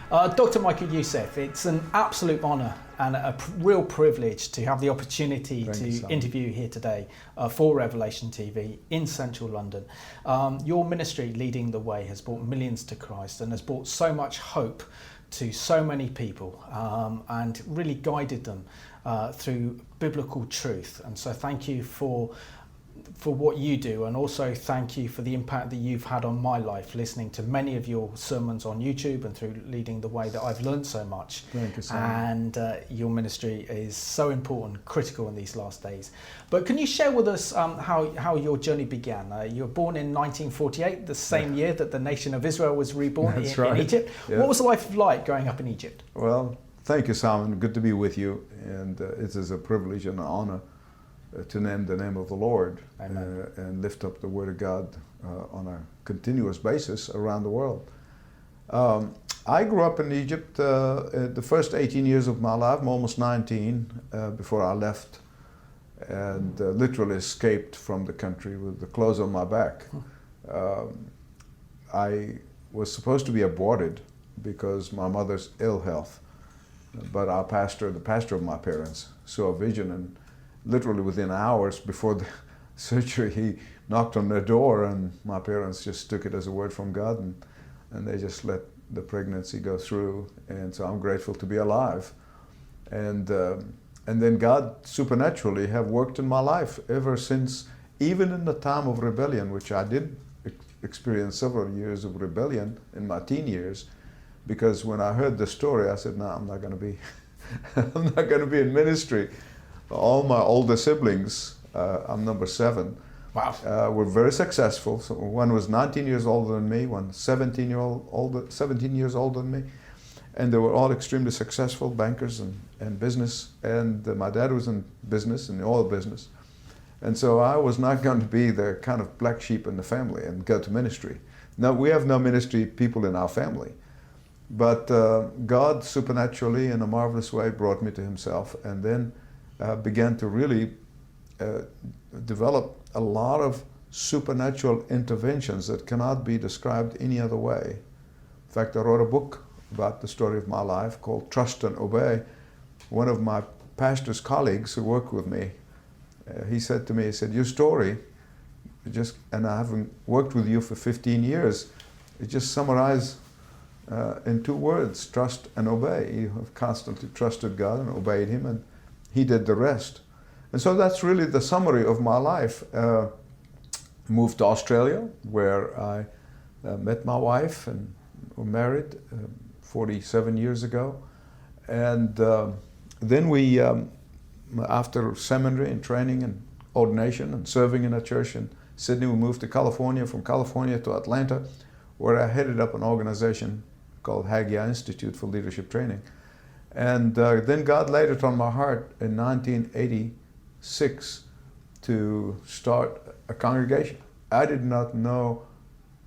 Dr Michael Youssef, it's an absolute honour and a real privilege to have the opportunity to interview you here today for Revelation TV in central London. Your ministry, Leading the Way, has brought millions to Christ and has brought so much hope to so many people and really guided them through biblical truth. And so thank you for what you do, and also thank you for the impact that you've had on my life, listening to many of your sermons on YouTube and through Leading the Way, that I've learned so much. Thank you, Simon. And your ministry is so important, critical in these last days. But can you share with us how your journey began? You were born in 1948, the same year that the nation of Israel was reborn in Egypt. Yeah. What was life like growing up in Egypt? Well, thank you, Simon. Good to be with you, and it is a privilege and an honor to name the name of the Lord and lift up the Word of God on a continuous basis around the world. I grew up in Egypt the first 18 years of my life. I'm almost 19 before I left, and literally escaped from the country with the clothes on my back. I was supposed to be aborted because my mother's ill health, but the pastor of my parents, saw a vision, and literally within hours before the surgery, he knocked on their door, and my parents just took it as a word from God, and they just let the pregnancy go through. And so I'm grateful to be alive. And then God supernaturally have worked in my life ever since, even in the time of rebellion, which I did experience several years of rebellion in my teen years, because when I heard the story, I said, no, I'm not going to be, I'm not going to be in ministry. All my older siblings, I'm number 7, were very successful. So one was 19 years older than me, one 17 years older than me, and they were all extremely successful bankers and business. And my dad was in business, in the oil business, and so I was not going to be the kind of black sheep in the family and go to ministry. Now, we have no ministry people in our family, but God supernaturally, in a marvelous way, brought me to Himself, and then began to really develop a lot of supernatural interventions that cannot be described any other way. In fact, I wrote a book about the story of my life called Trust and Obey. One of my pastor's colleagues who worked with me, he said to me, he said, your story, and I haven't worked with you for 15 years, it just summarized in 2 words, trust and obey. You have constantly trusted God and obeyed Him, and He did the rest. And so that's really the summary of my life. Moved to Australia, where I met my wife and were married 47 years ago. And then we, after seminary and training and ordination and serving in a church in Sydney, we moved to California, from California to Atlanta, where I headed up an organization called Haggai Institute for Leadership Training. And then God laid it on my heart in 1986 to start a congregation. I did not know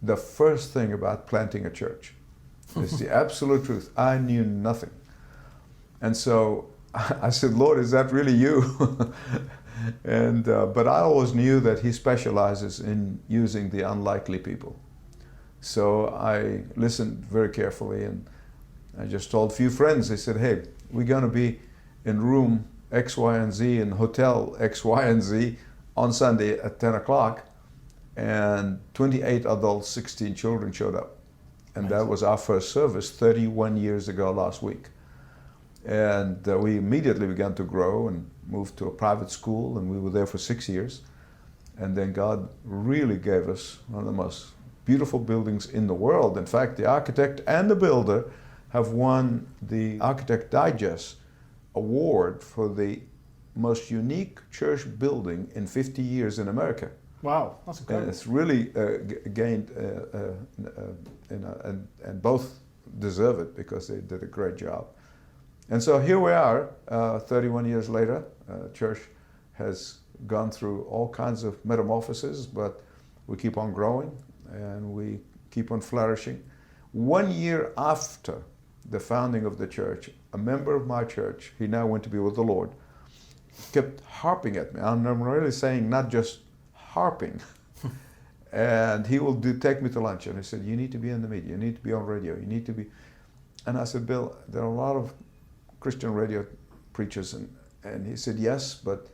the first thing about planting a church. It's the absolute truth. I knew nothing. And so I said, Lord, is that really you? And but I always knew that He specializes in using the unlikely people. So I listened very carefully, and I just told a few friends. They said, hey, we're going to be in room X, Y, and Z in hotel X, Y, and Z on Sunday at 10 o'clock. And 28 adults, 16 children showed up. And that was our first service 31 years ago last week. And we immediately began to grow and moved to a private school, and we were there for 6 years. And then God really gave us one of the most beautiful buildings in the world. In fact, the architect and the builder have won the Architect Digest award for the most unique church building in 50 years in America. Wow, that's incredible. And it's really gained, and both deserve it because they did a great job. And so here we are, 31 years later. Church has gone through all kinds of metamorphoses, but we keep on growing and we keep on flourishing. 1 year after the founding of the church, a member of my church, he now went to be with the Lord, kept harping at me. And I'm really saying not just harping. And he will take me to lunch, and he said, you need to be in the media, you need to be on radio, you need to be. And I said, Bill, there are a lot of Christian radio preachers. And he said, yes, but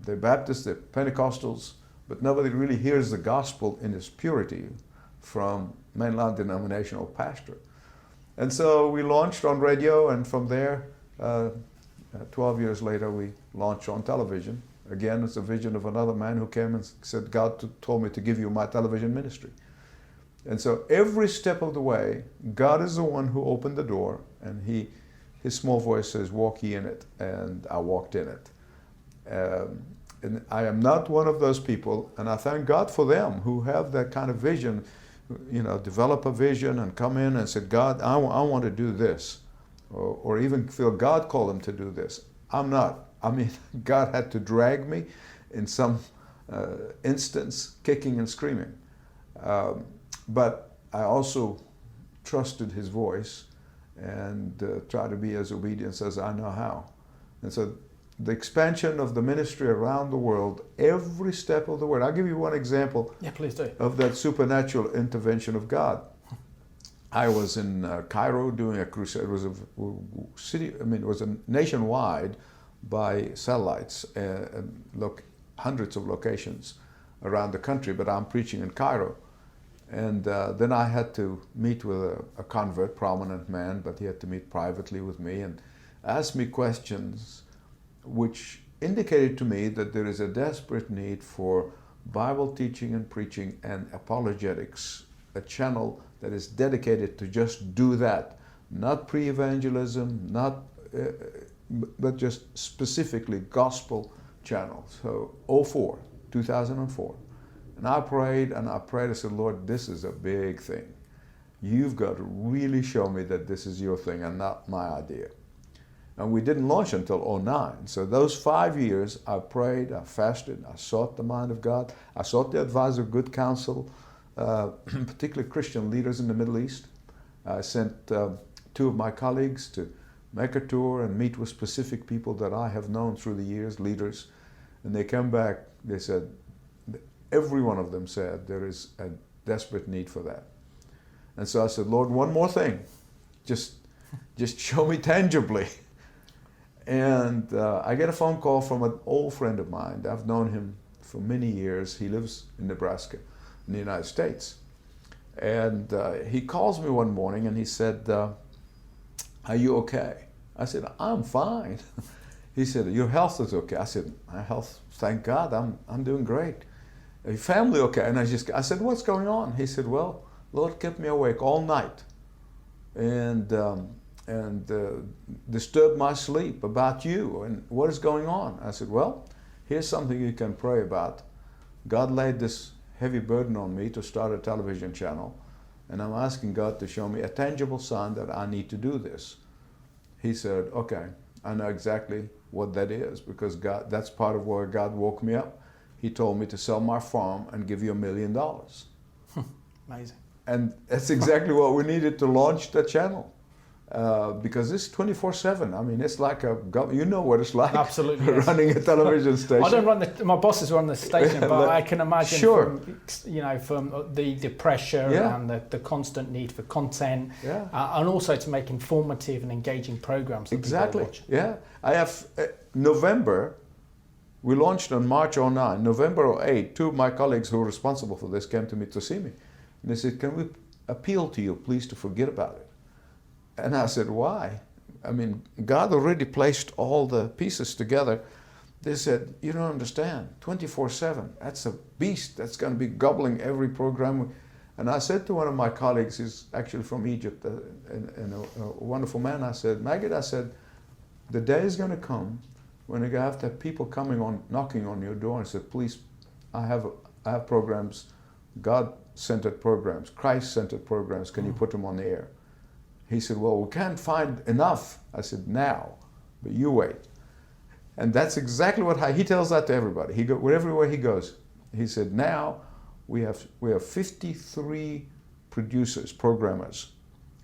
they're Baptists, they're Pentecostals, but nobody really hears the gospel in its purity from mainline denominational pastor. And so we launched on radio, and from there, 12 years later, we launched on television. Again, it's a vision of another man who came and said, God told me to give you my television ministry. And so every step of the way, God is the one who opened the door, and his small voice says, walk ye in it, and I walked in it. And I am not one of those people, and I thank God for them who have that kind of vision, develop a vision and come in and say, God, I want to do this, or even feel God called them to do this. I'm not. I mean, God had to drag me in some instance, kicking and screaming. But I also trusted his voice and tried to be as obedient as I know how. And so the expansion of the ministry around the world, every step of the way. I'll give you one example. Yeah, please do. Of that supernatural intervention of God. I was in Cairo doing a crusade. It was a city. I mean, it was a nationwide by satellites, hundreds of locations around the country. But I'm preaching in Cairo, and then I had to meet with a convert, prominent man, but he had to meet privately with me and ask me questions which indicated to me that there is a desperate need for Bible teaching and preaching and apologetics, a channel that is dedicated to just do that, not pre-evangelism, but just specifically gospel channel. So 2004. And I prayed, I said, Lord, this is a big thing. You've got to really show me that this is your thing and not my idea. And we didn't launch until 2009. So those 5 years, I prayed, I fasted, I sought the mind of God, I sought the advice of good counsel, particularly Christian leaders in the Middle East. I sent 2 of my colleagues to make a tour and meet with specific people that I have known through the years, leaders. And they came back, they said, every one of them said there is a desperate need for that. And so I said, Lord, one more thing, just show me tangibly. And I get a phone call from an old friend of mine. I've known him for many years. He lives in Nebraska, in the United States. And he calls me one morning and he said, are you okay? I said, I'm fine. He said, your health is okay. I said, my health, thank God, I'm doing great. Your family okay? And I said, what's going on? He said, well, Lord kept me awake all night and disturbed my sleep about you and what is going on. I said, well, here's something you can pray about. God laid this heavy burden on me to start a television channel, and I'm asking God to show me a tangible sign that I need to do this. He said, okay, I know exactly what that is, because God, that's part of where God woke me up. He told me to sell my farm and give you $1 million. Amazing. And that's exactly what we needed to launch the channel. Because it's 24/7. I mean, it's like you know what it's like. Absolutely, running a television station. I don't run my bosses run the station, but I can imagine sure. from the pressure yeah. and the constant need for content, yeah. And also to make informative and engaging programs that exactly. people watch. Yeah, I have November. We launched on March 2009. November 2008, 2 of my colleagues who were responsible for this came to me to see me, and they said, "Can we appeal to you, please, to forget about it?" And I said, why? I mean, God already placed all the pieces together. They said, you don't understand, 24/7, that's a beast that's going to be gobbling every program. And I said to one of my colleagues, he's actually from Egypt, and a wonderful man, I said, Magid, I said, the day is going to come when you're going to have to have people knocking on your door and say, please, I have programs, God-centered programs, Christ-centered programs, can you put them on the air? He said, well, we can't find enough. I said, now, but you wait. And that's exactly what he tells that to everybody. Everywhere he goes, he said, now we have 53 producers, programmers,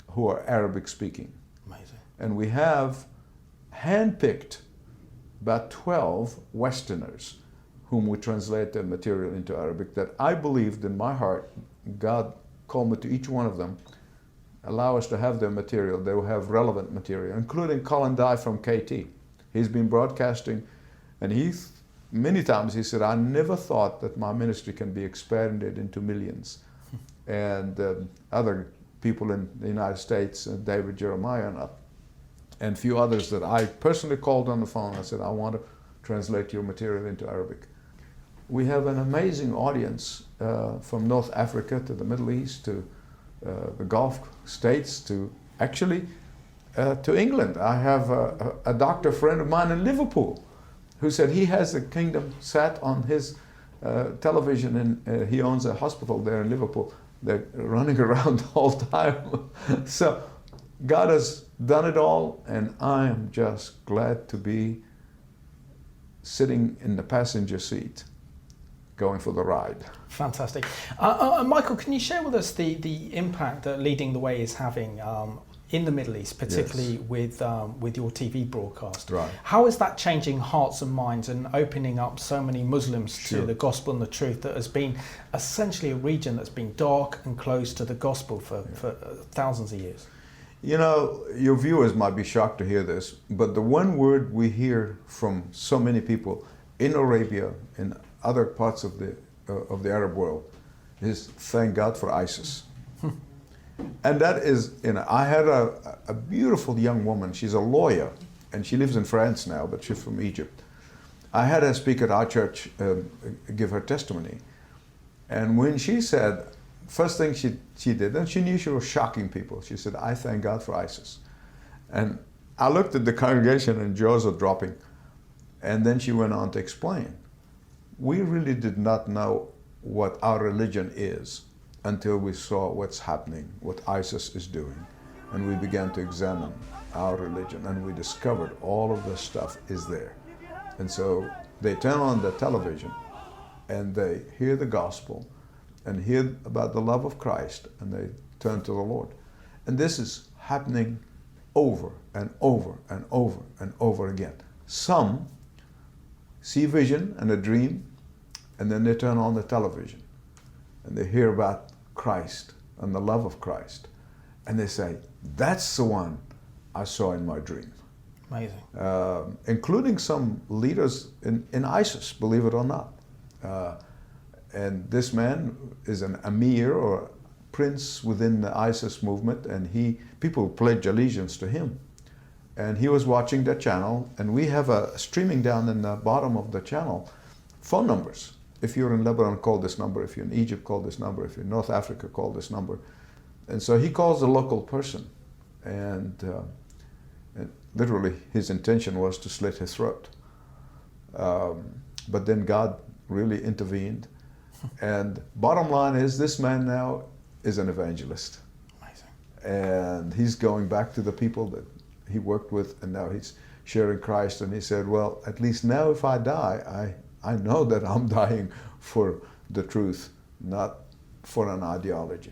who are Arabic speaking. Amazing. And we have handpicked about 12 Westerners whom we translate their material into Arabic, that I believed in my heart, God called me to each one of them allow us to have their material, they will have relevant material, including Colin Dye from KT. He's been broadcasting, and many times he said, I never thought that my ministry can be expanded into millions. And other people in the United States, David Jeremiah and a few others that I personally called on the phone. I said, I want to translate your material into Arabic. We have an amazing audience from North Africa to the Middle East to the Gulf states to actually to England. I have a doctor friend of mine in Liverpool who said he has the kingdom sat on his television, and he owns a hospital there in Liverpool. They're running around all the time. So God has done it all, and I am just glad to be sitting in the passenger seat going for the ride. Fantastic. Michael, can you share with us the impact that Leading the Way is having in the Middle East, particularly with your TV broadcast? Right. How is that changing hearts and minds and opening up so many Muslims to the gospel and the truth that has been essentially a region that's been dark and closed to the gospel for thousands of years? You know, your viewers might be shocked to hear this, but the one word we hear from so many people in Arabia, in other parts of the Arab world, is thank God for ISIS. And that is, I had a beautiful young woman. She's a lawyer, and she lives in France now, but she's from Egypt. I had her speak at our church, give her testimony. And when she said, first thing she did, and she knew she was shocking people, she said, I thank God for ISIS. And I looked at the congregation and jaws are dropping. And then she went on to explain. We really did not know what our religion is until we saw what's happening, what ISIS is doing. And we began to examine our religion, and we discovered all of this stuff is there. And so they turn on the television and they hear the gospel and hear about the love of Christ, and they turn to the Lord. And this is happening over and over and over and over again. Some see vision and a dream, and then they turn on the television and they hear about Christ and the love of Christ, and they say, that's the one I saw in my dream. Amazing. Including some leaders in ISIS, believe it or not. And this man is an emir or prince within the ISIS movement, and people pledge allegiance to him. And he was watching that channel, and we have a streaming down in the bottom of the channel, phone numbers. If you're in Lebanon, call this number. If you're in Egypt, call this number. If you're in North Africa, call this number. And so he calls the local person, and literally his intention was to slit his throat. But then God really intervened. And bottom line is, this man now is an evangelist. Amazing. And he's going back to the people that he worked with, and now he's sharing Christ. And he said, well, at least now if I die, I know that I'm dying for the truth, not for an ideology.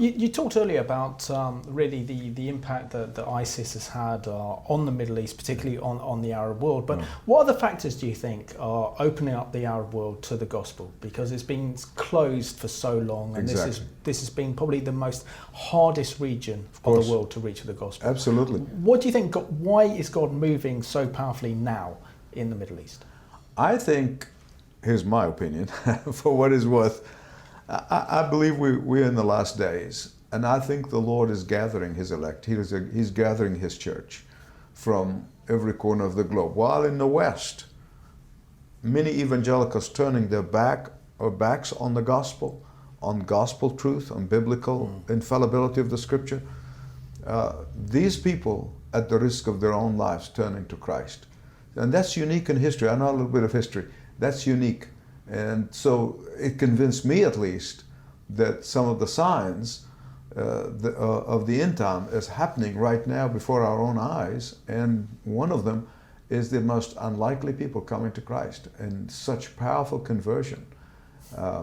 You talked earlier about really the impact that ISIS has had on the Middle East, particularly on the Arab world. But what other factors do you think are opening up the Arab world to the gospel? Because it's been closed for so long, and exactly. this has been probably the most hardest region of the world to reach with the gospel. Absolutely. What do you think? Why is God moving so powerfully now in the Middle East? I think, here's my opinion, for what it's worth, I believe we're in the last days, and I think the Lord is gathering His elect. He's gathering His church from every corner of the globe. While in the West, many evangelicals turning their backs on the gospel, on gospel truth, on biblical infallibility of the Scripture, these people, at the risk of their own lives, turning to Christ. And that's unique in history. I know a little bit of history. That's unique. And so it convinced me, at least, that some of the signs of the end time is happening right now before our own eyes. And one of them is the most unlikely people coming to Christ, and such powerful conversion.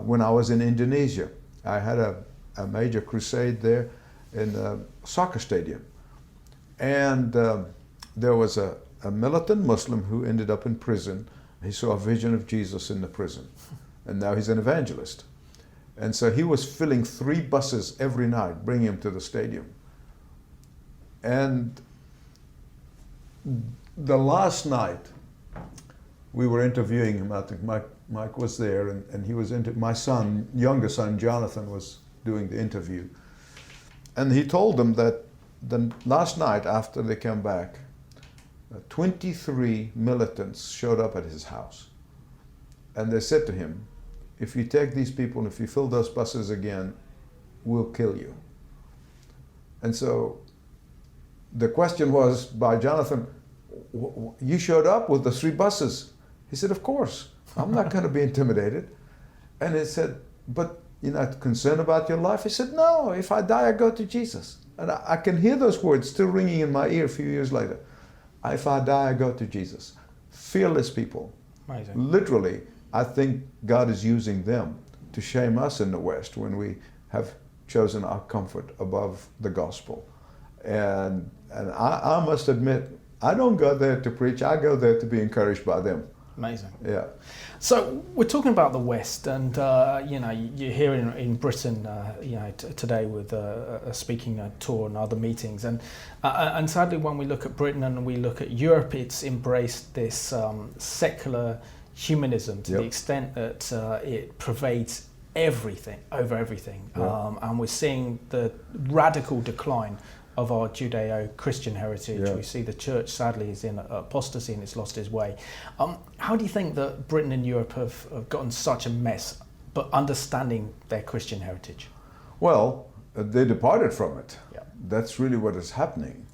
When I was in Indonesia, I had a major crusade there in a soccer stadium. And there was a militant Muslim who ended up in prison. He saw a vision of Jesus in the prison, and now he's an evangelist. And so he was filling 3 buses every night, bringing him to the stadium. And the last night, we were interviewing him. I think Mike was there, and he was my son, younger son, Jonathan, was doing the interview. And he told them that the last night after they came back, 23 militants showed up at his house. And they said to him, if you take these people and if you fill those buses again, we'll kill you. And so the question was by Jonathan, you showed up with the 3 buses. He said, of course, I'm not going to be intimidated. And he said, but you're not concerned about your life? He said, no, if I die, I go to Jesus. And I can hear those words still ringing in my ear a few years later. If I die, I go to Jesus. Fearless people. Amazing. Literally, I think God is using them to shame us in the West when we have chosen our comfort above the gospel. And I must admit, I don't go there to preach, I go there to be encouraged by them. Amazing. Yeah. So we're talking about the West, and you're here in Britain, today with a speaking tour and other meetings, and sadly, when we look at Britain and we look at Europe, it's embraced this secular humanism to the extent that it pervades everything over everything, and we're seeing the radical decline of our Judeo-Christian heritage. Yeah. We see the church, sadly, is in apostasy and it's lost its way. How do you think that Britain and Europe have gotten such a mess, but understanding their Christian heritage? Well, they departed from it. Yeah. That's really what is happening.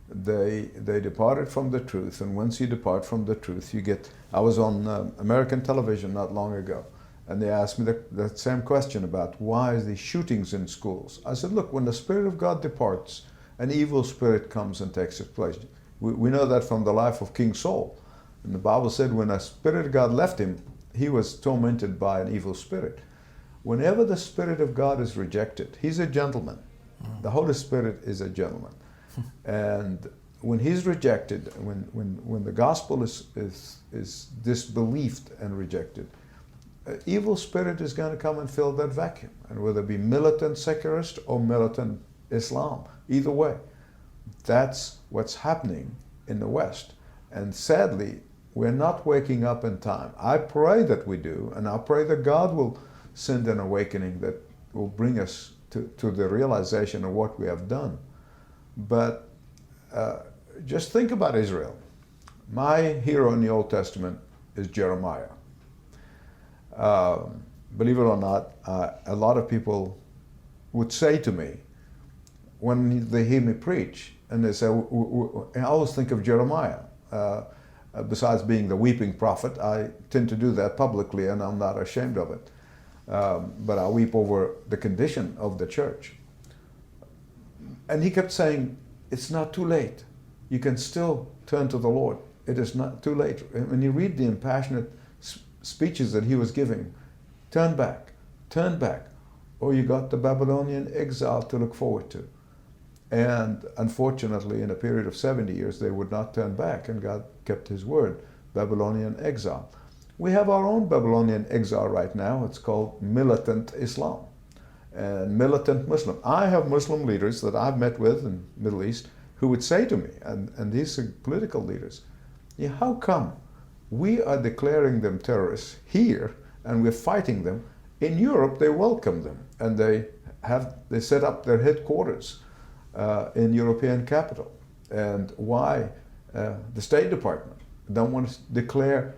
They departed from the truth, and once you depart from the truth, you get... I was on American television not long ago, and they asked me that same question about why is these shootings in schools. I said, look, when the Spirit of God departs, an evil spirit comes and takes its place. We know that from the life of King Saul. And the Bible said when the Spirit of God left him, he was tormented by an evil spirit. Whenever the Spirit of God is rejected, he's a gentleman. The Holy Spirit is a gentleman. And when he's rejected, when the gospel is disbelieved and rejected, an evil spirit is going to come and fill that vacuum. And whether it be militant secularist or militant Islam, either way, that's what's happening in the West. And sadly, we're not waking up in time. I pray that we do, and I pray that God will send an awakening that will bring us to the realization of what we have done. But just think about Israel. My hero in the Old Testament is Jeremiah. Believe it or not, a lot of people would say to me, when they hear me preach, and they say, I always think of Jeremiah. Besides being the weeping prophet, I tend to do that publicly, and I'm not ashamed of it. But I weep over the condition of the church. And he kept saying, it's not too late. You can still turn to the Lord. It is not too late. When you read the impassionate speeches that he was giving, turn back, or you got the Babylonian exile to look forward to. And unfortunately, in a period of 70 years, they would not turn back, and God kept his word, Babylonian exile. We have our own Babylonian exile right now. It's called militant Islam and militant Muslim. I have Muslim leaders that I've met with in the Middle East who would say to me, and these are political leaders, yeah, how come we are declaring them terrorists here and we're fighting them? In Europe, they welcome them, and they set up their headquarters in European capital. And why the State Department don't want to declare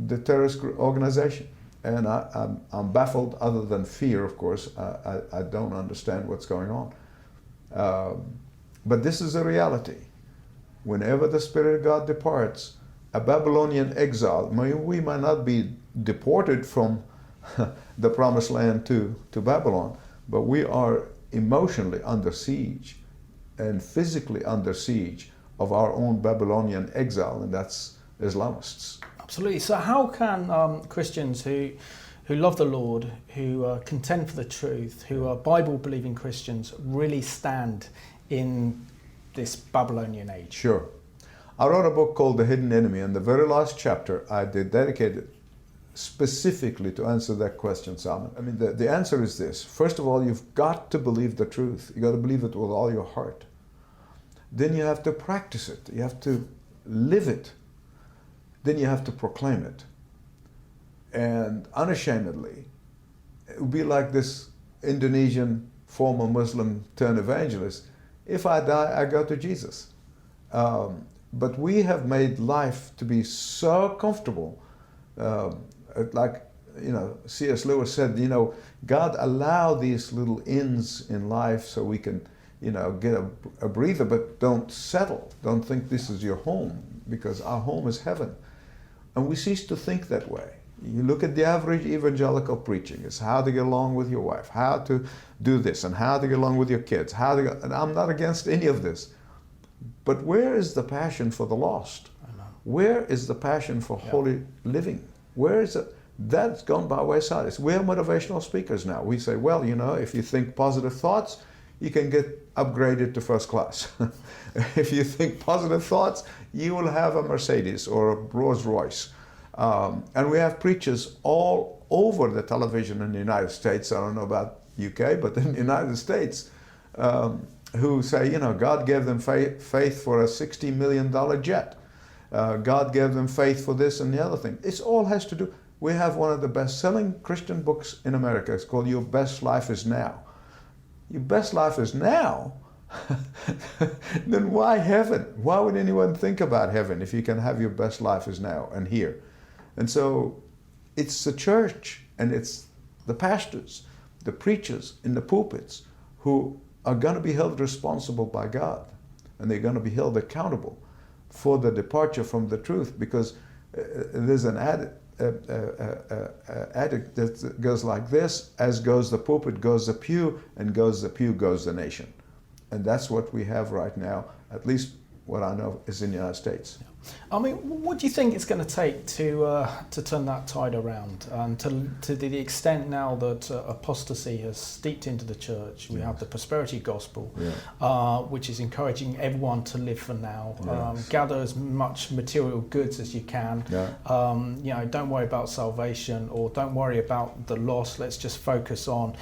the terrorist organization? And I'm baffled, other than fear, of course. I don't understand what's going on. But this is a reality. Whenever the Spirit of God departs, a Babylonian exile, we might not be deported from the promised land to Babylon, but we are emotionally under siege and physically under siege of our own Babylonian exile, and that's Islamists. Absolutely. So how can Christians who love the Lord, who contend for the truth, who are Bible-believing Christians, really stand in this Babylonian age? Sure. I wrote a book called The Hidden Enemy, and the very last chapter I dedicated specifically to answer that question, Simon. I mean, the answer is this. First of all, you've got to believe the truth. You've got to believe it with all your heart. then you have to practice it. You have to live it. Then you have to proclaim it. And unashamedly, it would be like this Indonesian former Muslim turned evangelist. If I die, I go to Jesus. But we have made life to be so comfortable. Like, C.S. Lewis said, God allowed these little inns in life so we can, get a breather, but don't settle. Don't think this is your home, because our home is heaven. And we cease to think that way. You look at the average evangelical preaching. It's how to get along with your wife, how to do this, and how to get along with your kids. And I'm not against any of this. But where is the passion for the lost? Where is the passion for holy living? Where is it? That's gone by wayside. We're motivational speakers now. We say, well, if you think positive thoughts, you can get upgraded to first class. If you think positive thoughts, you will have a Mercedes or a Rolls Royce. And we have preachers all over the television in the United States. I don't know about UK, but in the United States, who say, God gave them faith for a $60 million jet. God gave them faith for this and the other thing. It all has to do. We have one of the best-selling Christian books in America. It's called Your Best Life is Now. Your best life is now? Then why heaven? Why would anyone think about heaven if you can have your best life is now and here? And so it's the church and it's the pastors, the preachers in the pulpits who are going to be held responsible by God, and they're going to be held accountable for the departure from the truth, because there's an adage that goes like this: as goes the pulpit goes the pew, and goes the pew goes the nation. And that's what we have right now, at least what I know is in the United States. I mean, what do you think it's going to take to turn that tide around? And to the extent now that apostasy has steeped into the church, we have the prosperity gospel, which is encouraging everyone to live for now, gather as much material goods as you can. Don't worry about salvation, or don't worry about the loss. Let's just focus on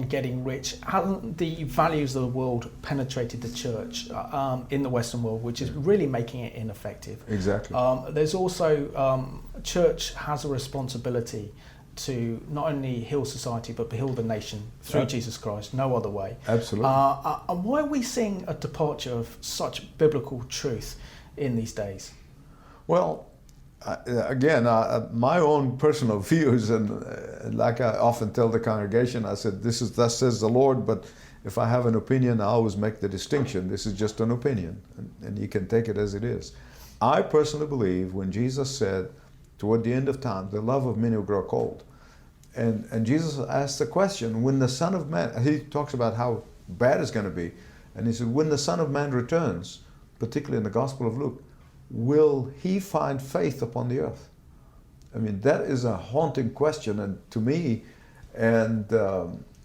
getting rich. Hasn't the values of the world penetrated the church in the Western world, which is really making it ineffective? Exactly. There's also, church has a responsibility to not only heal society, but heal the nation through Jesus Christ, no other way. Absolutely. And why are we seeing a departure of such biblical truth in these days? Well, again, my own personal views, and like I often tell the congregation, I said, this is thus says the Lord, but if I have an opinion, I always make the distinction. This is just an opinion, and you can take it as it is. I personally believe when Jesus said, toward the end of time, the love of many will grow cold. And Jesus asked the question, when the Son of Man, he talks about how bad it's going to be, and he said, when the Son of Man returns, particularly in the Gospel of Luke, will he find faith upon the earth? I mean, that is a haunting question, and to me, and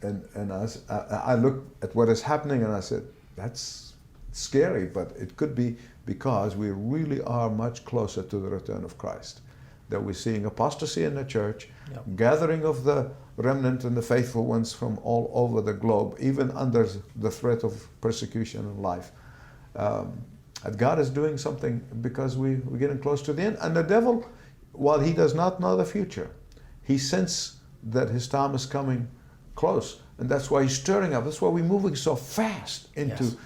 I looked at what is happening and I said, that's scary, but it could be because we really are much closer to the return of Christ. That we're seeing apostasy in the church, gathering of the remnant and the faithful ones from all over the globe, even under the threat of persecution and life. God is doing something because we're getting close to the end. And the devil, while he does not know the future, he senses that his time is coming close, and that's why he's stirring up. That's why we're moving so fast into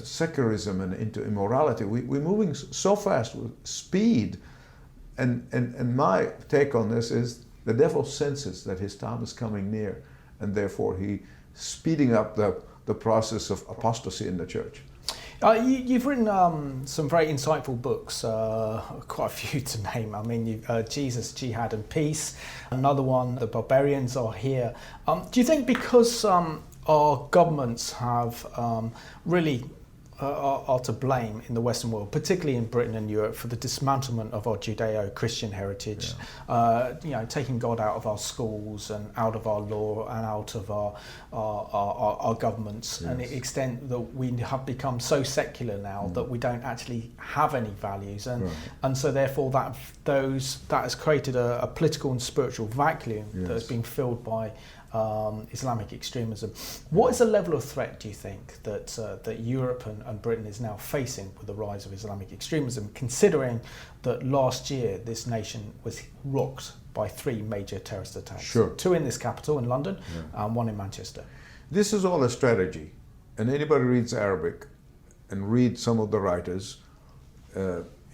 secularism and into immorality. We're moving so fast with speed, and my take on this is the devil senses that his time is coming near, and therefore he's speeding up the process of apostasy in the church. You've written some very insightful books, quite a few to name. I mean, Jesus, Jihad and Peace. Another one, The Barbarians Are Here. Do you think because our governments have really are to blame in the Western world, particularly in Britain and Europe, for the dismantlement of our Judeo-Christian heritage, taking God out of our schools and out of our law and out of our governments, and the extent that we have become so secular now that we don't actually have any values, and so therefore that has created a political and spiritual vacuum that has been filled by Islamic extremism. What is the level of threat, do you think, that Europe and Britain is now facing with the rise of Islamic extremism, considering that last year this nation was rocked by 3 major terrorist attacks? Sure. 2 in this capital, in London, and 1 in Manchester. This is all a strategy. And anybody reads Arabic and reads some of the writers,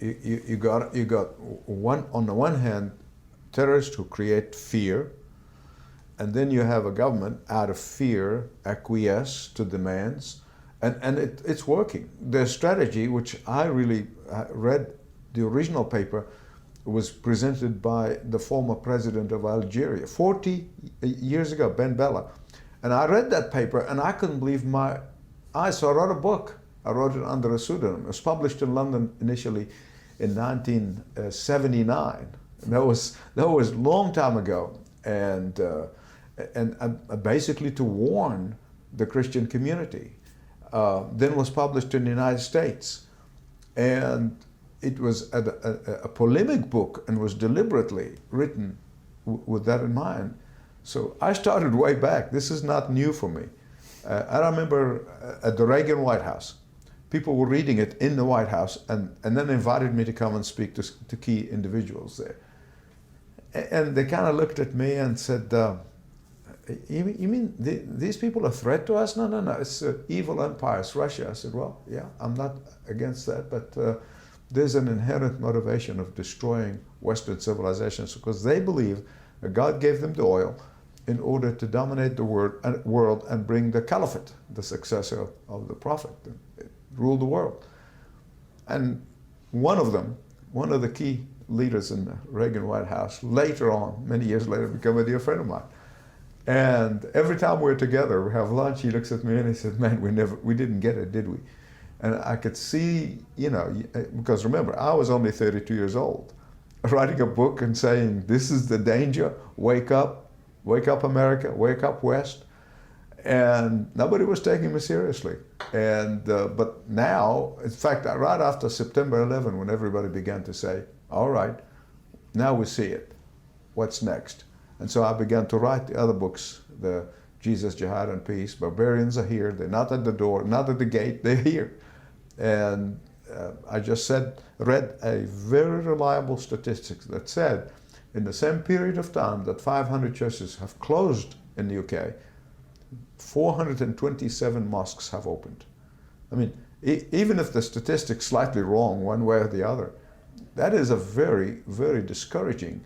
you got one, on the one hand, terrorists who create fear, and then you have a government out of fear acquiesce to demands, and it's working. Their strategy, which I really read, the original paper was presented by the former president of Algeria 40 years ago, Ben Bella. And I read that paper and I couldn't believe my eyes. So I wrote a book. I wrote it under a pseudonym. It was published in London initially in 1979. And that was a long time ago. And basically to warn the Christian community. Then was published in the United States. And it was a polemic book and was deliberately written with that in mind. So I started way back. This is not new for me. I remember at the Reagan White House, people were reading it in the White House and then invited me to come and speak to key individuals there. And they kind of looked at me and said, you mean these people are a threat to us? No, it's evil empire, it's Russia. I said, well, yeah, I'm not against that, but there's an inherent motivation of destroying Western civilizations because they believe that God gave them the oil in order to dominate the world and bring the caliphate, the successor of the prophet, and rule the world. And one of the key leaders in the Reagan White House, later on, many years later, became a dear friend of mine. And every time we're together, we have lunch, he looks at me and he said, man, we didn't get it, did we? And I could see, because remember, I was only 32 years old, writing a book and saying, this is the danger, wake up America, wake up West. And nobody was taking me seriously. And but now, in fact, right after September 11, when everybody began to say, all right, now we see it, what's next? And so I began to write the other books, the Jesus, Jihad, and Peace. Barbarians are here, they're not at the door, not at the gate, they're here. And I just read a very reliable statistics that said in the same period of time that 500 churches have closed in the UK, 427 mosques have opened. I mean, even if the statistic's slightly wrong one way or the other, that is a very, very discouraging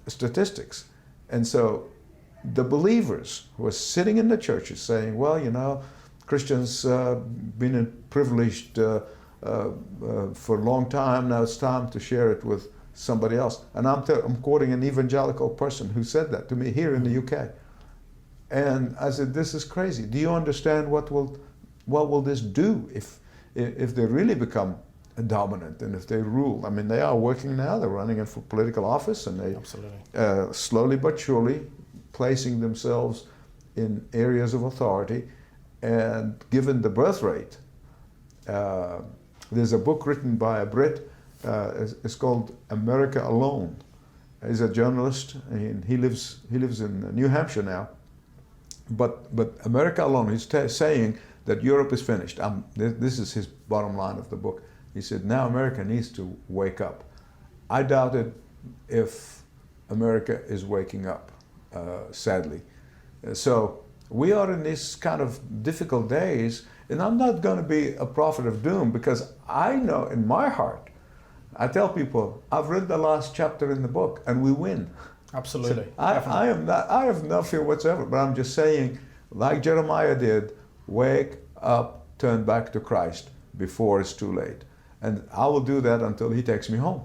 statistics. And so the believers who are sitting in the churches saying, well, Christians been privileged for a long time, now it's time to share it with somebody else. And I'm quoting an evangelical person who said that to me here in the UK. And I said, this is crazy. Do you understand what will this do if they really become dominant and if they rule? I mean, they are working now, they're running for political office, and they slowly but surely placing themselves in areas of authority. And given the birth rate, there's a book written by a Brit, it's called America Alone. He's a journalist, and he lives in New Hampshire now. But America Alone, he's saying that Europe is finished. This is his bottom line of the book. He said, now America needs to wake up. I doubted if America is waking up, sadly. So we are in these kind of difficult days, and I'm not going to be a prophet of doom, because I know in my heart, I tell people, I've read the last chapter in the book and we win. Absolutely. So I have no fear whatsoever, but I'm just saying, like Jeremiah did, wake up, turn back to Christ before it's too late. And I will do that until he takes me home.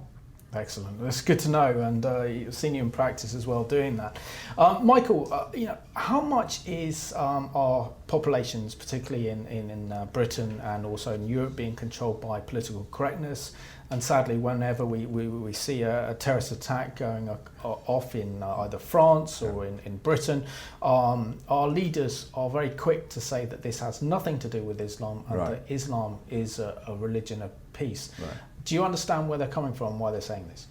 Excellent. That's good to know, and you've seen you in practice as well doing that. Michael, how much is our populations, particularly in Britain and also in Europe, being controlled by political correctness? And sadly, whenever we see a terrorist attack going off in either France or in Britain, our leaders are very quick to say that this has nothing to do with Islam, and that Islam is a religion of peace. Right. Do you understand where they're coming from, why they're saying this?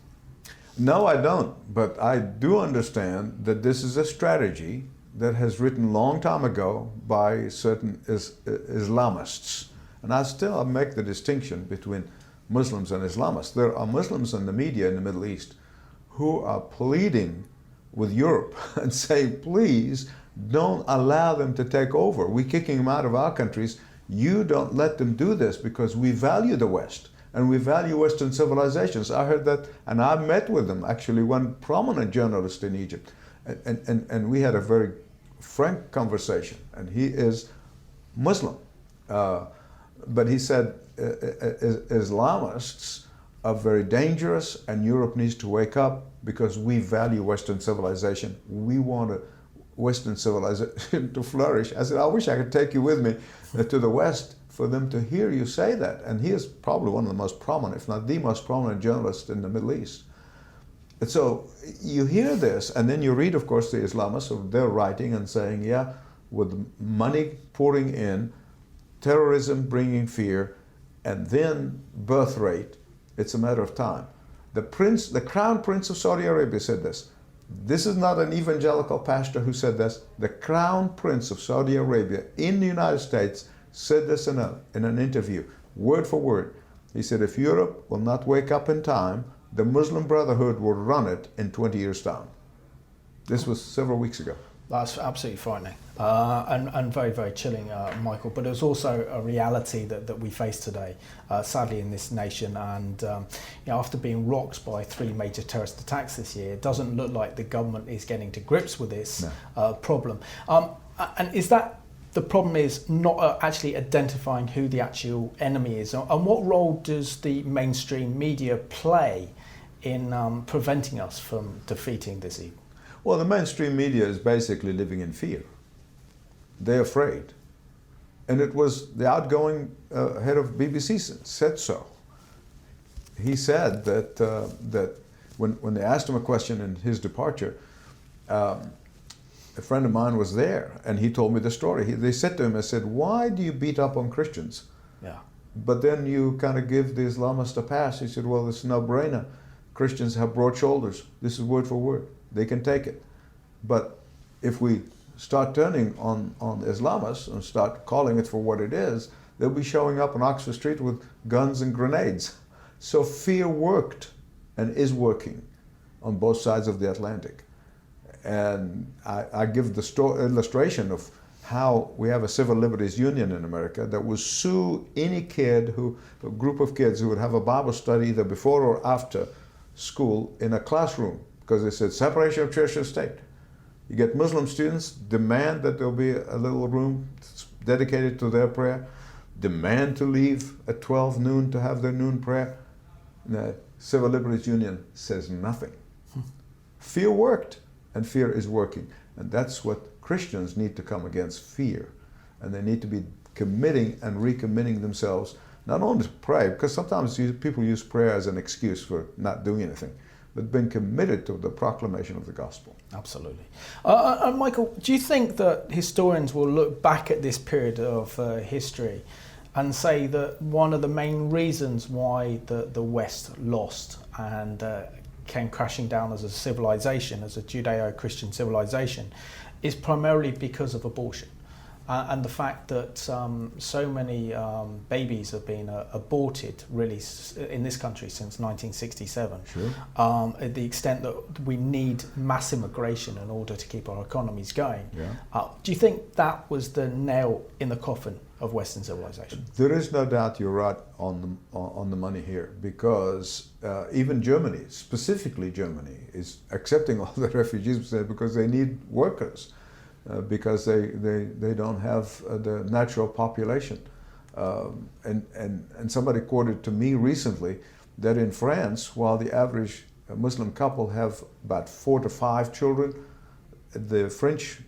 No, I don't. But I do understand that this is a strategy that has written long time ago by certain Islamists. And I still make the distinction between Muslims and Islamists. There are Muslims in the media in the Middle East who are pleading with Europe and saying, please don't allow them to take over. We're kicking them out of our countries. You don't let them do this because we value the West and we value Western civilizations. I heard that, and I met with them, actually, one prominent journalist in Egypt. And we had a very frank conversation. And he is Muslim. But he said Islamists are very dangerous and Europe needs to wake up because we value Western civilization. We want Western civilization to flourish. I said, I wish I could take you with me to the West for them to hear you say that. And he is probably one of the most prominent, if not the most prominent journalist in the Middle East. And so you hear this, and then you read, of course, the Islamists, so they're writing and saying, yeah, with money pouring in, terrorism bringing fear, and then birth rate, it's a matter of time. The Crown Prince of Saudi Arabia said this. This is not an evangelical pastor who said this. The Crown Prince of Saudi Arabia in the United States said this in an interview, word for word. He said, if Europe will not wake up in time, the Muslim Brotherhood will run it in 20 years' time. This was several weeks ago. That's absolutely frightening and very, very chilling, Michael. But it's also a reality that we face today, sadly, in this nation. And after being rocked by 3 major terrorist attacks this year, it doesn't look like the government is getting to grips with this problem. And is that the problem is not actually identifying who the actual enemy is? And what role does the mainstream media play in preventing us from defeating this evil? Well, the mainstream media is basically living in fear. They're afraid. And it was the outgoing head of BBC said so. He said that when they asked him a question in his departure, a friend of mine was there and he told me the story. They said to him, I said, why do you beat up on Christians? Yeah. But then you kind of give the Islamists a pass. He said, well, it's a no-brainer. Christians have broad shoulders. This is word for word. They can take it. But if we start turning on Islamists and start calling it for what it is, they'll be showing up on Oxford Street with guns and grenades. So fear worked and is working on both sides of the Atlantic. And I give the illustration of how we have a civil liberties union in America that will sue any kid a group of kids who would have a Bible study either before or after school in a classroom, because they said separation of church and state. You get Muslim students, demand that there'll be a little room dedicated to their prayer, demand to leave at 12 noon to have their noon prayer. The Civil Liberties Union says nothing. Fear worked, and fear is working. And that's what Christians need to come against, fear. And they need to be committing and recommitting themselves, not only to pray, because sometimes people use prayer as an excuse for not doing anything, but being committed to the proclamation of the gospel. Absolutely. Michael, do you think that historians will look back at this period of history and say that one of the main reasons why the West lost and came crashing down as a civilization, as a Judeo-Christian civilization, is primarily because of abortion? And the fact that so many babies have been aborted, really, in this country since 1967. Sure. At the extent that we need mass immigration in order to keep our economies going. Yeah. Do you think that was the nail in the coffin of Western civilization? There is no doubt you're right on the money here, because even Germany, specifically Germany, is accepting all the refugees because they need workers. Because they don't have the natural population. And somebody quoted to me recently that in France, while the average Muslim couple have about 4 to 5 children, the French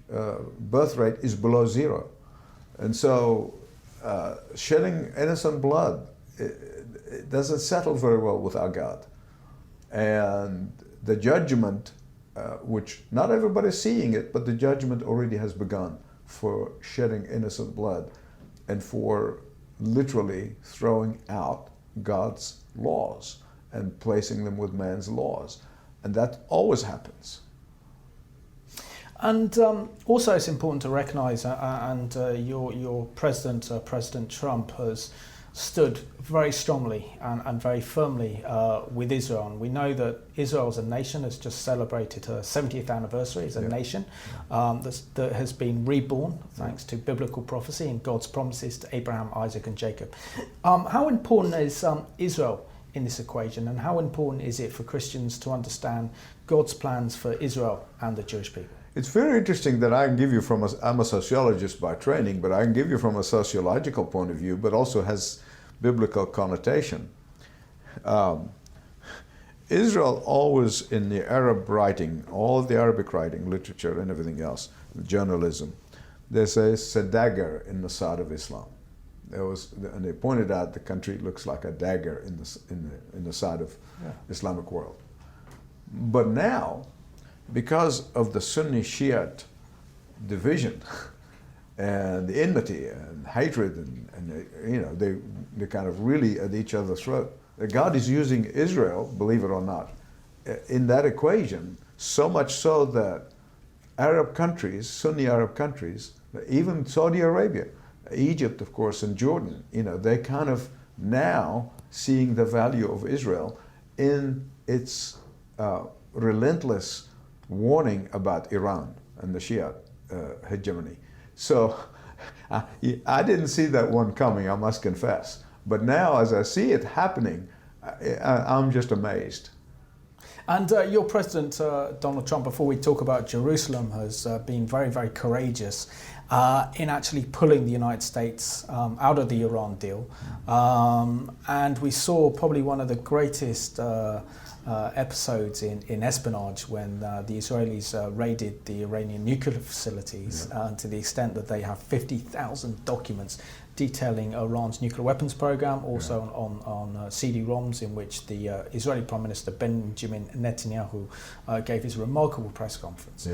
birth rate is below 0. And so shedding innocent blood, it doesn't settle very well with our God. And the judgment, which not everybody's seeing it, but the judgment already has begun for shedding innocent blood and for literally throwing out God's laws and placing them with man's laws. And that always happens. And also it's important to recognise, and your president, President Trump, has stood very strongly and very firmly with Israel. And we know that Israel as a nation has just celebrated her 70th anniversary as a nation that has been reborn thanks to biblical prophecy and God's promises to Abraham, Isaac and Jacob. How important is Israel in this equation, and how important is it for Christians to understand God's plans for Israel and the Jewish people? It's very interesting that I can give you I'm a sociologist by training, but I can give you from a sociological point of view, but also has biblical connotation. Israel always, in the Arab writing, all the Arabic writing, literature and everything else, journalism, there's a dagger in the side of Islam. And they pointed out the country looks like a dagger in the side of Islamic world. But now, because of the Sunni Shiite division and the enmity and hatred and they kind of really at each other's throat, God is using Israel, believe it or not, in that equation, so much so that Arab countries, Sunni Arab countries, even Saudi Arabia, Egypt, of course, and Jordan, they kind of now seeing the value of Israel in its relentless warning about Iran and the Shia hegemony. So I didn't see that one coming, I must confess. But now, as I see it happening, I'm just amazed. And your President, Donald Trump, before we talk about Jerusalem, has been very, very courageous in actually pulling the United States out of the Iran deal. And we saw probably one of the greatest episodes in espionage when the Israelis raided the Iranian nuclear facilities to the extent that they have 50,000 documents detailing Iran's nuclear weapons program, also on CD-ROMs, in which the Israeli Prime Minister Benjamin Netanyahu gave his remarkable press conference.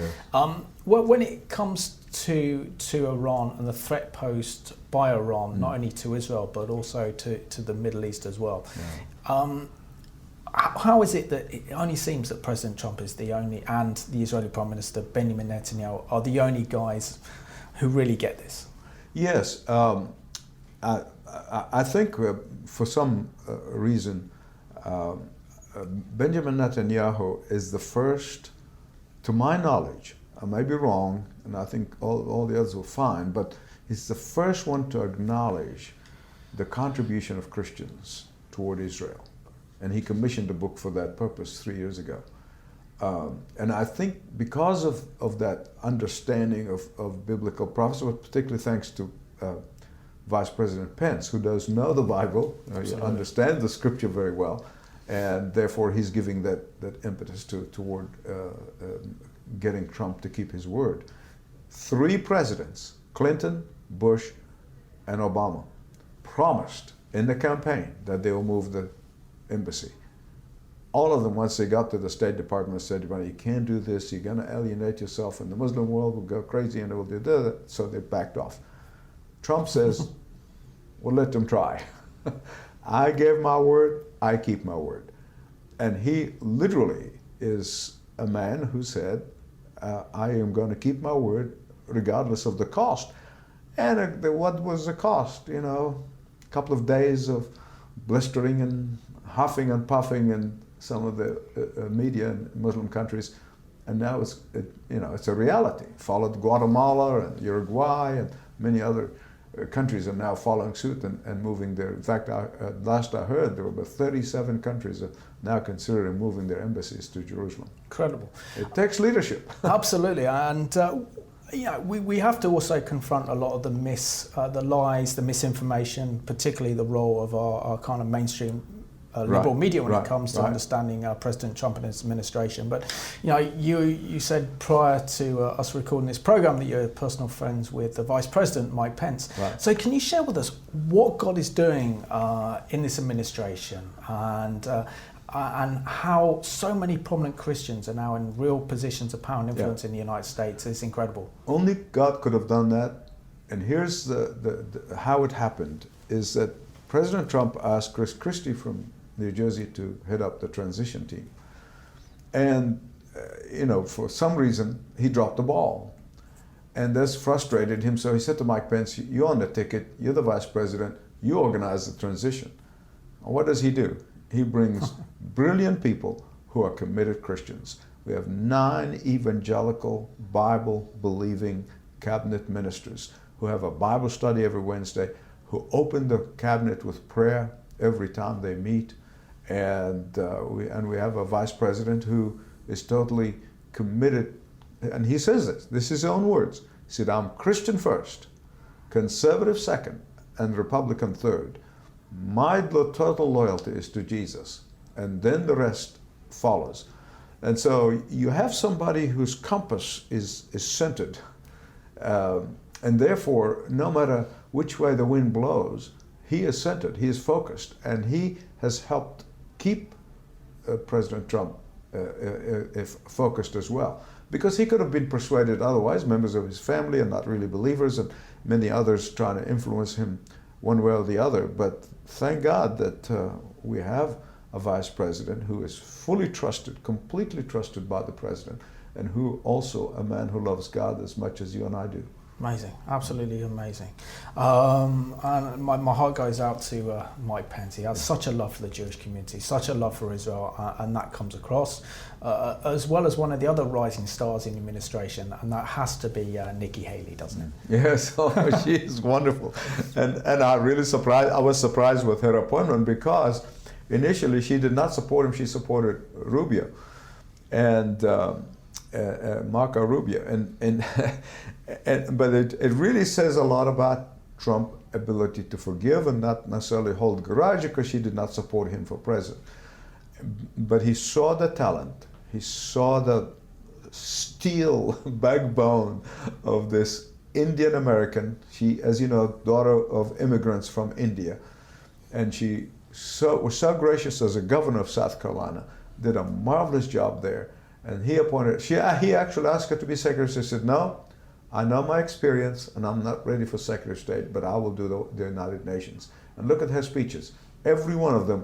When it comes to Iran and the threat posed by Iran, not only to Israel but also to the Middle East as well, how is it that it only seems that President Trump is the only, and the Israeli Prime Minister Benjamin Netanyahu are the only guys who really get this? Yes, I think for some reason Benjamin Netanyahu is the first, to my knowledge, I may be wrong, and I think all the others were fine, but he's the first one to acknowledge the contribution of Christians toward Israel. And he commissioned a book for that purpose 3 years ago. And I think because of that understanding of biblical prophecy, particularly thanks to Vice President Pence, who does know the Bible, understands the scripture very well, and therefore he's giving that impetus toward getting Trump to keep his word. 3 presidents, Clinton, Bush, and Obama, promised in the campaign that they will move the embassy. All of them, once they got to the State Department, said, you can't do this, you're going to alienate yourself, and the Muslim world will go crazy and it will do that. So they backed off. Trump says, well, let them try. I gave my word, I keep my word. And he literally is a man who said, I am going to keep my word regardless of the cost. And what was the cost? A couple of days of blistering and huffing and puffing in some of the media in Muslim countries, and now it's a reality. Followed Guatemala and Uruguay and many other countries are now following suit and moving there. In fact, last I heard, there were about 37 countries are now considering moving their embassies to Jerusalem. Incredible. It takes leadership. Absolutely, and we have to also confront a lot of the lies, the misinformation, particularly the role of our kind of mainstream liberal media when it comes to understanding President Trump and his administration. But you said prior to us recording this program that you're personal friends with the Vice President Mike Pence. So can you share with us what God is doing in this administration and how so many prominent Christians are now in real positions of power and influence in the United States? It's incredible. Only God could have done that. And here's the how it happened is that President Trump asked Chris Christie from New Jersey to head up the transition team. And for some reason, he dropped the ball. And this frustrated him, so he said to Mike Pence, you're on the ticket, you're the vice president, you organize the transition. And what does he do? He brings brilliant people who are committed Christians. We have 9 evangelical, Bible-believing cabinet ministers who have a Bible study every Wednesday, who open the cabinet with prayer every time they meet. And we have a vice president who is totally committed. And he says this is his own words. He said, I'm Christian first, conservative second, and Republican third. My total loyalty is to Jesus, and then the rest follows. And so you have somebody whose compass is centered, and therefore, no matter which way the wind blows, he is centered, he is focused, and he has helped keep President Trump focused as well. Because he could have been persuaded otherwise. Members of his family are not really believers, and many others trying to influence him one way or the other. But thank God that we have a vice president who is fully trusted, completely trusted by the president, and who also a man who loves God as much as you and I do. Amazing, absolutely amazing. And my heart goes out to Mike Pence. He has such a love for the Jewish community, such a love for Israel, and that comes across, as well as one of the other rising stars in the administration, and that has to be Nikki Haley, doesn't it? Yes, she is wonderful. And I was surprised with her appointment, because initially she did not support him, she supported Rubio. And Marco Rubio, but it really says a lot about Trump's ability to forgive and not necessarily hold grudge, because she did not support him for president. But he saw the talent, he saw the steel backbone of this Indian American. She, as you know, daughter of immigrants from India, and she was so gracious as a governor of South Carolina, did a marvelous job there. And he appointed, he actually asked her to be secretary. She said, no, I know my experience and I'm not ready for Secretary of State, but I will do the United Nations. And look at her speeches. Every one of them,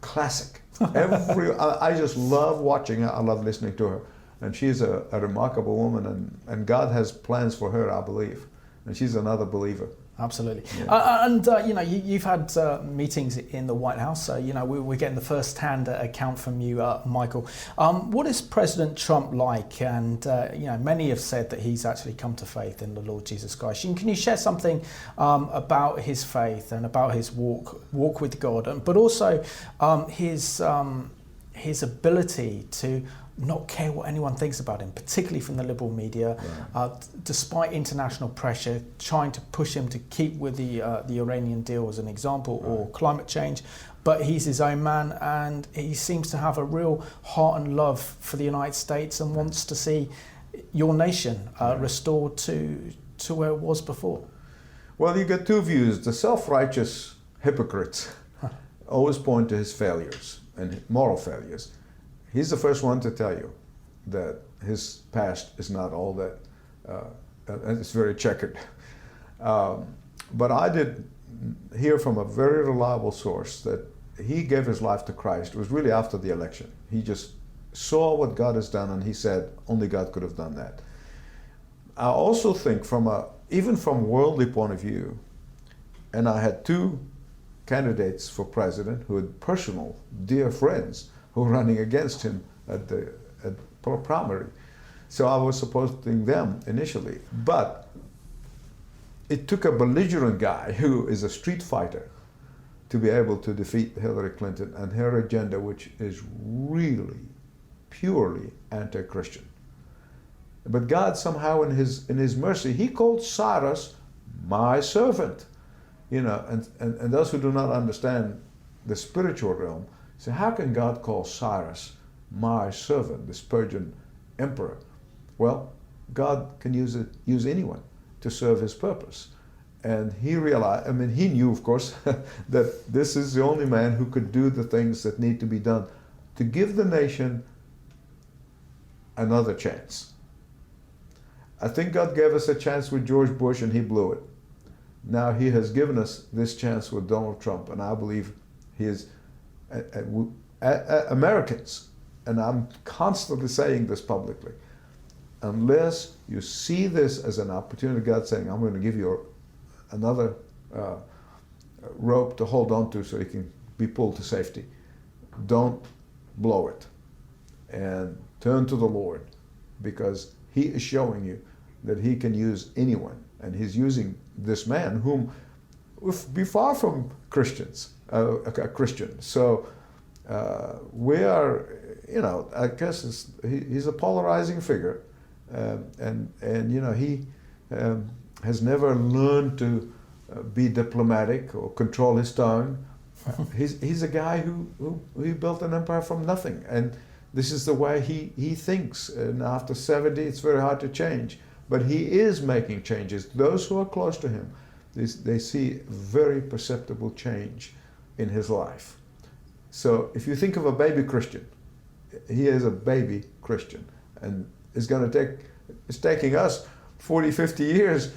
classic. I just love watching her. I love listening to her. And she's a remarkable woman, and God has plans for her, I believe. And she's another believer. Absolutely. Yeah. You've had meetings in the White House, so, we're getting the first-hand account from you, Michael. What is President Trump like? And, many have said that he's actually come to faith in the Lord Jesus Christ. Can you share something about his faith and about his walk with God, but also his ability to not care what anyone thinks about him, particularly from the liberal media, right. Despite international pressure, trying to push him to keep with the Iranian deal as an example, right. or climate change. But he's his own man, and he seems to have a real heart and love for the United States, and wants to see your nation restored to where it was before. Well, you get two views. The self-righteous hypocrites always point to his failures and moral failures. He's the first one to tell you that his past is not all that, and it's very checkered. But I did hear from a very reliable source that he gave his life to Christ. It was really after the election. He just saw what God has done, and he said, only God could have done that. I also think even from worldly point of view, and I had 2 candidates for president who had personal, dear friends who were running against him at primary. So I was supporting them initially. But it took a belligerent guy who is a street fighter to be able to defeat Hillary Clinton and her agenda, which is really purely anti-Christian. But God somehow in his mercy, he called Cyrus my servant. And those who do not understand the spiritual realm say, how can God call Cyrus my servant, the Persian emperor? Well, God can use anyone to serve his purpose. And he realized, he knew, of course, that this is the only man who could do the things that need to be done to give the nation another chance. I think God gave us a chance with George Bush and he blew it. Now he has given us this chance with Donald Trump, and I believe he is Americans and I'm constantly saying this publicly, unless you see this as an opportunity, God saying, I'm going to give you another rope to hold on to so you can be pulled to safety. Don't blow it, and turn to the Lord, because He is showing you that He can use anyone, and He's using this man whom would be far from Christians, a Christian. So we are, I guess he's a polarizing figure, and he has never learned to be diplomatic or control his tongue. He's a guy who built an empire from nothing, and this is the way he thinks. And after 70, it's very hard to change. But he is making changes. Those who are close to him, they see very perceptible change in his life. So if you think of a baby Christian, he is a baby Christian, and it's taking us 40, 50 years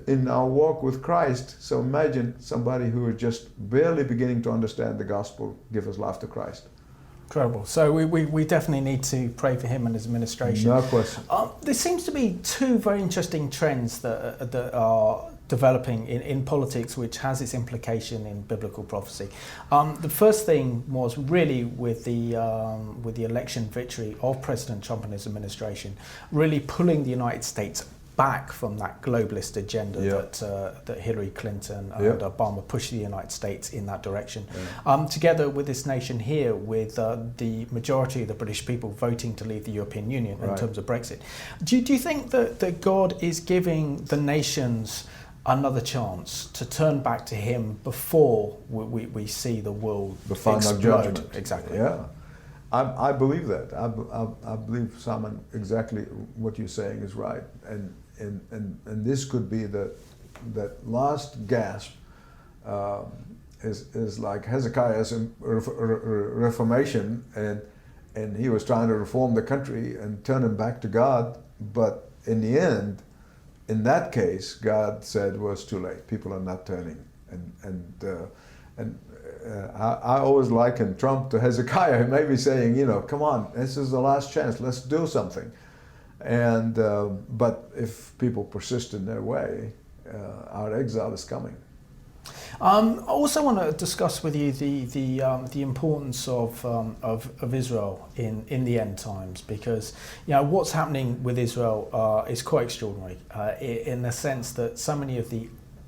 in our walk with Christ. So imagine somebody who is just barely beginning to understand the gospel, give his life to Christ. Incredible. So we definitely need to pray for him and his administration. No question. There seems to be two very interesting trends that are developing in politics, which has its implication in biblical prophecy. The first thing was really with the election victory of President Trump and his administration, really pulling the United States back from that globalist agenda that Hillary Clinton and Obama pushed the United States in that direction. Together with this nation here, with the majority of the British people voting to leave the European Union in terms of Brexit. Do you think that God is giving the nations another chance to turn back to Him before we see the world the final explode? Judgment? Exactly. Yeah. I believe that. I believe, Simon, exactly what you're saying is right, and this could be that last gasp is like Hezekiah's reformation, and he was trying to reform the country and turn him back to God, but in the end, in that case, God said was too late. People are not turning, and I always liken Trump to Hezekiah. He may be saying, come on, this is the last chance. Let's do something. And but if people persist in their way, our exile is coming. I also want to discuss with you the importance of Israel in the end times, because what's happening with Israel is quite extraordinary in the sense that so many of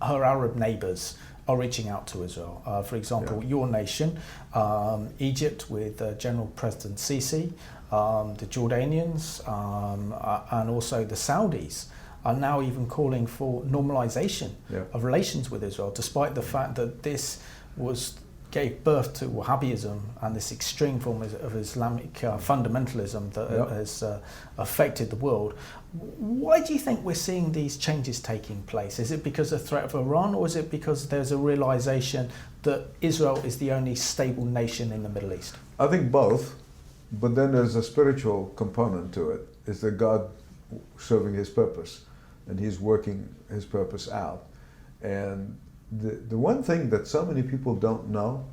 her Arab neighbours are reaching out to Israel. For example, your nation, Egypt, with General President Sisi, the Jordanians, and also the Saudis are now even calling for normalization of relations with Israel, despite the fact that this gave birth to Wahhabism and this extreme form of Islamic fundamentalism that has affected the world. Why do you think we're seeing these changes taking place? Is it because of the threat of Iran, or is it because there's a realization that Israel is the only stable nation in the Middle East? I think both, but then there's a spiritual component to it. Is that God serving His purpose, and He's working His purpose out. And the one thing that so many people don't know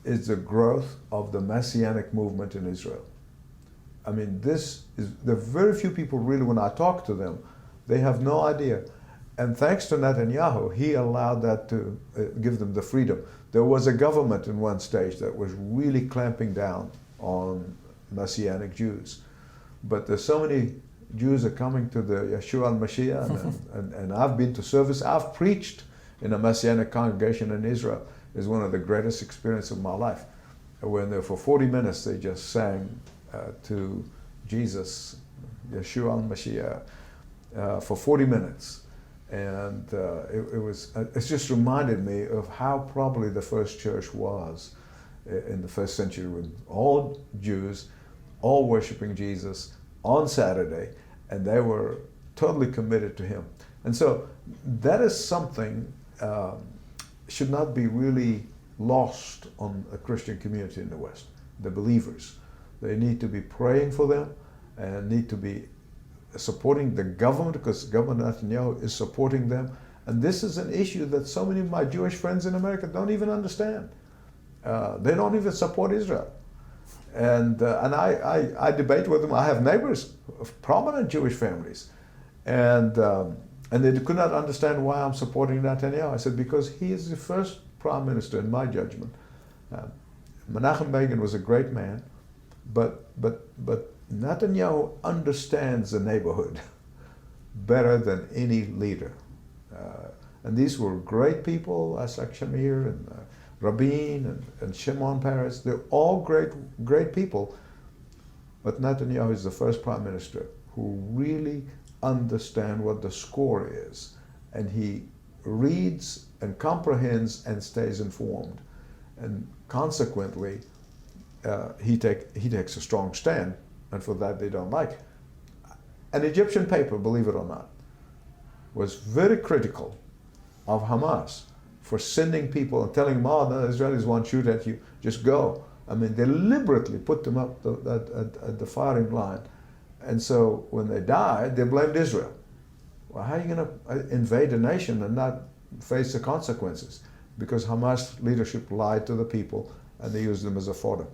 is the growth of the Messianic movement in Israel. I mean, there are very few people really, when I talk to them, they have no idea. And thanks to Netanyahu, he allowed that to give them the freedom. There was a government in one stage that was really clamping down on Messianic Jews. But there's so many Jews are coming to the Yeshua al-Mashiach, and I've been to service. I've preached in a Messianic congregation in Israel. Is one of the greatest experiences of my life. When there for 40 minutes they just sang to Jesus, Yeshua al-Mashiach, for 40 minutes. And it just reminded me of how probably the first church was in the first century, with all Jews, all worshiping Jesus on Saturday, and they were totally committed to Him. And so that is something should not be really lost on a Christian community in the West. The believers, they need to be praying for them and need to be supporting the government, because Governor Netanyahu is supporting them. And this is an issue that so many of my Jewish friends in America don't even understand. They don't even support Israel. And I debate with them. I have neighbors of prominent Jewish families. And they could not understand why I'm supporting Netanyahu. I said, because he is the first prime minister, in my judgment. Menachem Begin was a great man, but Netanyahu understands the neighborhood better than any leader. And these were great people, Isaac Shamir and Rabin and Shimon Peres. They're all great people. But Netanyahu is the first prime minister who really understands what the score is. And he reads and comprehends and stays informed. And consequently, he takes a strong stand, and for that they don't like. An Egyptian paper, believe it or not, was very critical of Hamas for sending people and telling them, oh, no, the Israelis won't shoot at you, just go. I mean, they deliberately put them up at the firing line. And so when they died, they blamed Israel. Well, how are you going to invade a nation and not face the consequences? Because Hamas leadership lied to the people and they used them as a fodder.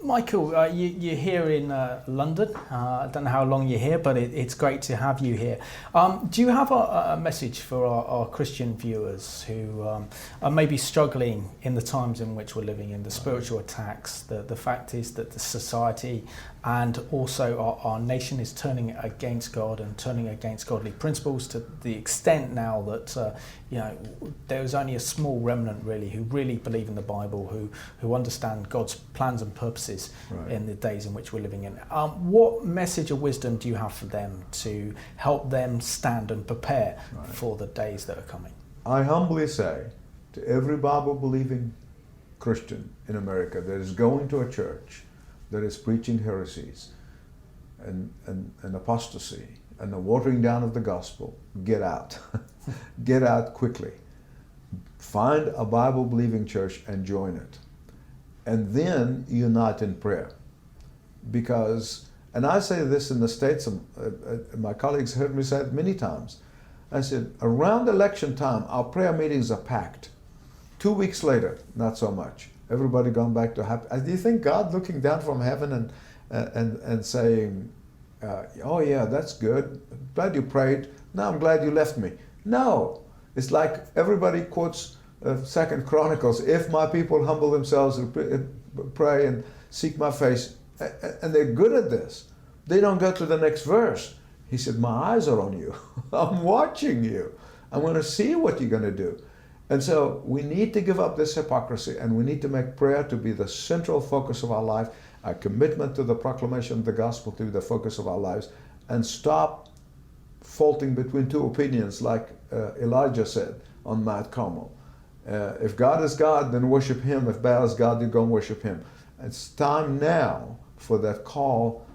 Michael, you're here in London. I don't know how long you're here, but it's great to have you here. Do you have a message for our Christian viewers who are maybe struggling in the times in which we're living in, the spiritual attacks? The fact is that the society and also our nation is turning against God and turning against godly principles to the extent now that there's only a small remnant really who really believe in the Bible, who understand God's plans and purposes in the days in which we're living in. What message of wisdom do you have for them to help them stand and prepare for the days that are coming? I humbly say to every Bible-believing Christian in America that is going to a church that is preaching heresies and apostasy and the watering down of the gospel, get out. Get out quickly. Find a Bible-believing church and join it. And then unite in prayer. Because, and I say this in the States, my colleagues heard me say it many times. I said, around election time, our prayer meetings are packed. 2 weeks later, not so much. Everybody gone back to happy. Do you think God looking down from heaven and saying, oh yeah, that's good. Glad you prayed. No, I'm glad you left me. No. It's like everybody quotes 2 Chronicles, if my people humble themselves and pray and seek my face, and they're good at this, they don't go to the next verse. He said, my eyes are on you. I'm watching you. I'm going to see what you're going to do. And so we need to give up this hypocrisy, and we need to make prayer to be the central focus of our life, our commitment to the proclamation of the gospel to be the focus of our lives, and stop faulting between two opinions like Elijah said on Mount Carmel. If God is God, then worship him. If Baal is God, then go and worship him. It's time now for that call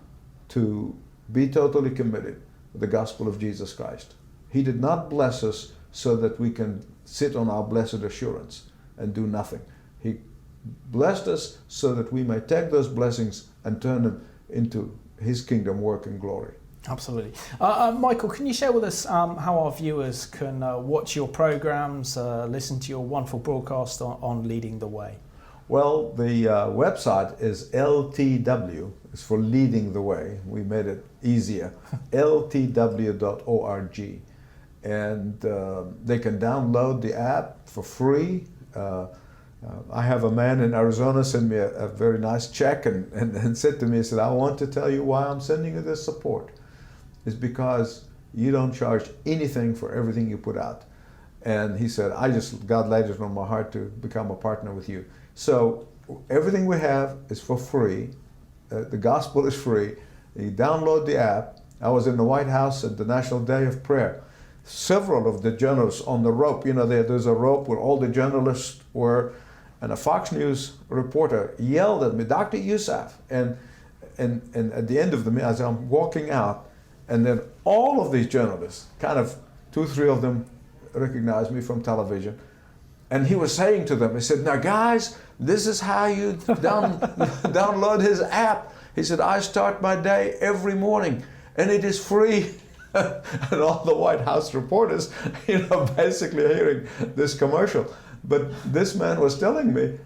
to be totally committed to the gospel of Jesus Christ. He did not bless us so that we can sit on our blessed assurance and do nothing. He blessed us so that we may take those blessings and turn them into his kingdom work and glory. Absolutely. Michael, can you share with us how our viewers can watch your programs, listen to your wonderful broadcast on Leading the Way? Well, the website is LTW. It's for Leading the Way. We made it easier. LTW.org. And they can download the app for free. I have a man in Arizona send me a very nice check and said to me, he said, I want to tell you why I'm sending you this support. It's because you don't charge anything for everything you put out. And he said, God laid it on my heart to become a partner with you. So everything we have is for free. The gospel is free. You download the app. I was in the White House at the National Day of Prayer. Several of the journalists on the rope, there's a rope where all the journalists were, and a Fox News reporter yelled at me, Dr. Youssef. And at the end of the meeting, as I'm walking out, and then all of these journalists, kind of 2-3 of them recognized me from television. And he was saying to them, he said, now guys, this is how you download his app. He said, I start my day every morning and it is free. And all the White House reporters, basically hearing this commercial. But this man was telling me,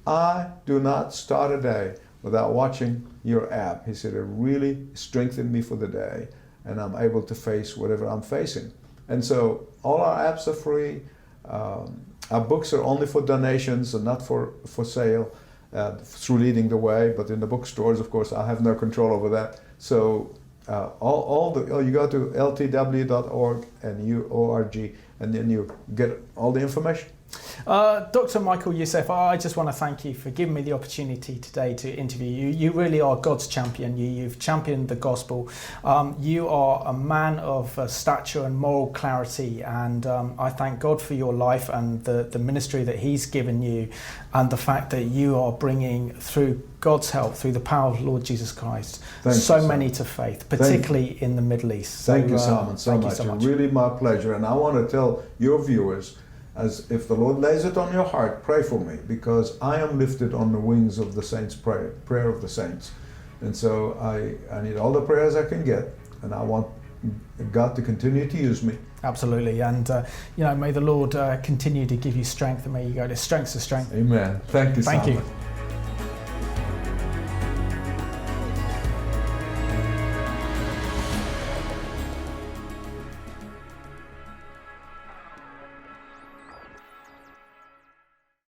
I do not start a day without watching your app. He said, it really strengthened me for the day, and I'm able to face whatever I'm facing. And so all our apps are free. Our books are only for donations and not for sale through Leading the Way, but in the bookstores, of course, I have no control over that. So you go to ltw.org and org, and then you get all the information. Dr. Michael Youssef, I just want to thank you for giving me the opportunity today to interview you. You really are God's champion. You've championed the gospel. You are a man of stature and moral clarity, and I thank God for your life and the ministry that He's given you, and the fact that you are bringing, through God's help, through the power of Lord Jesus Christ, so many to faith, particularly in the Middle East. Thank you, Simon, so much. It's really my pleasure. And I want to tell your viewers, as if the Lord lays it on your heart, pray for me, because I am lifted on the wings of the saints' prayer of the saints. And so I need all the prayers I can get, and I want God to continue to use me. Absolutely, and may the Lord continue to give you strength, and may you go to strength to strength. Amen. Thank you, Simon. Thank you.